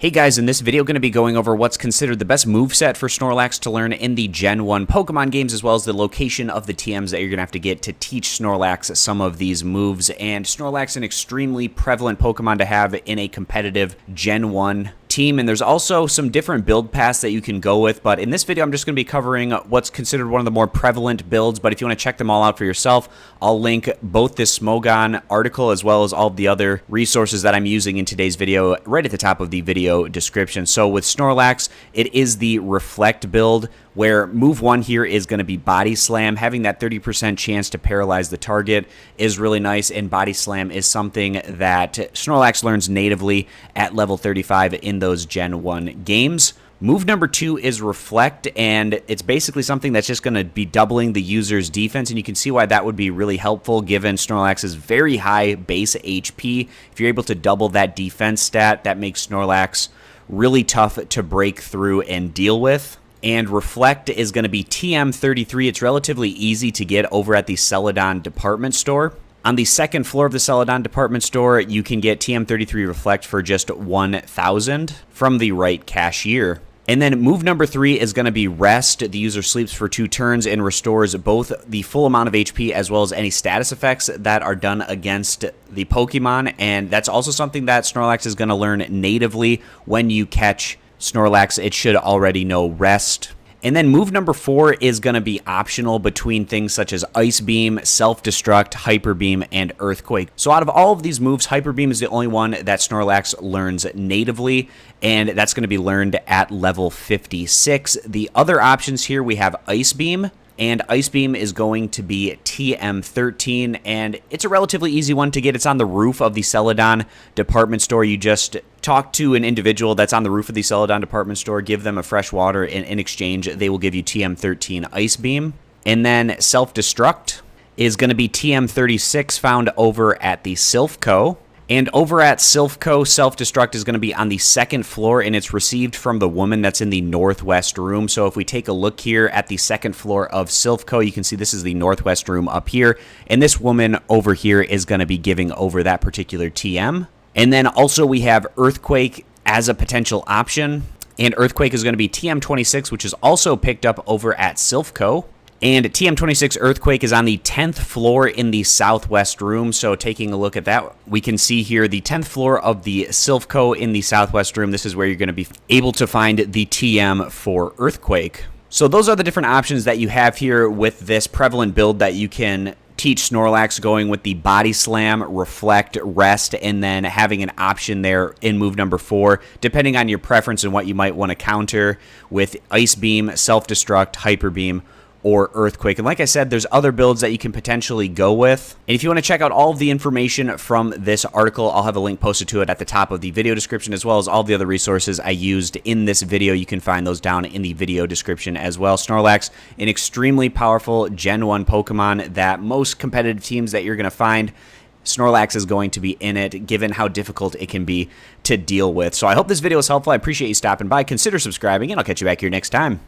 Hey guys, in this video, going to be going over what's considered the best moveset for Snorlax to learn in the Gen 1 Pokemon games, as well as the location of the TMs that you're going to have to get to teach Snorlax some of these moves. And Snorlax, an extremely prevalent Pokemon to have in a competitive Gen 1 team, and there's also some different build paths that you can go with, but in this video I'm just going to be covering what's considered one of the more prevalent builds. But if you want to check them all out for yourself, I'll link both this Smogon article as well as all of the other resources that I'm using in today's video right at the top of the video description. So with Snorlax, it is the Reflect build, where move 1 here is going to be Body Slam. Having that 30% chance to paralyze the target is really nice, and Body Slam is something that Snorlax learns natively at level 35 in those Gen 1 games. Move number 2 is Reflect, and it's basically something that's just going to be doubling the user's defense, and you can see why that would be really helpful given Snorlax's very high base HP. If you're able to double that defense stat, that makes Snorlax really tough to break through and deal with. And Reflect is going to be TM33. It's relatively easy to get over at the Celadon department store. On the second floor of the Celadon department store, you can get TM33 Reflect for just 1,000 from the right cashier. And then move number 3 is going to be Rest. The user sleeps for 2 turns and restores both the full amount of HP as well as any status effects that are done against the Pokemon. And that's also something that Snorlax is going to learn natively. When you catch Snorlax, it should already know Rest. And then move number 4 is going to be optional between things such as Ice Beam, Self-Destruct, Hyper Beam, and Earthquake. So out of all of these moves, Hyper Beam is the only one that Snorlax learns natively, and that's going to be learned at level 56. The other options here, we have Ice Beam, and Ice Beam is going to be TM13, and it's a relatively easy one to get. It's on the roof of the Celadon department store. You just talk to an individual that's on the roof of the Celadon department store, give them a fresh water, and in exchange, they will give you TM13 Ice Beam. And then Self-Destruct is going to be TM36, found over at the Silphco. And over at Silphco, Self-Destruct is going to be on the second floor, and it's received from the woman that's in the northwest room. So if we take a look here at the second floor of Silphco, you can see this is the northwest room up here. And this woman over here is going to be giving over that particular TM. And then also we have Earthquake as a potential option. And Earthquake is going to be TM26, which is also picked up over at Silphco. And TM26 Earthquake is on the 10th floor in the southwest room. So taking a look at that, we can see here the 10th floor of the Silphco in the southwest room. This is where you're going to be able to find the TM for Earthquake. So those are the different options that you have here with this prevalent build that you can teach Snorlax, going with the Body Slam, Reflect, Rest, and then having an option there in move number 4, depending on your preference and what you might want to counter with Ice Beam, Self-Destruct, Hyper Beam, or Earthquake. And like I said, there's other builds that you can potentially go with. And if you want to check out all of the information from this article, I'll have a link posted to it at the top of the video description, as well as all the other resources I used in this video. You can find those down in the video description as well. Snorlax, an extremely powerful Gen 1 Pokemon that most competitive teams that you're going to find, Snorlax is going to be in it, given how difficult it can be to deal with. So I hope this video was helpful. I appreciate you stopping by. Consider subscribing, and I'll catch you back here next time.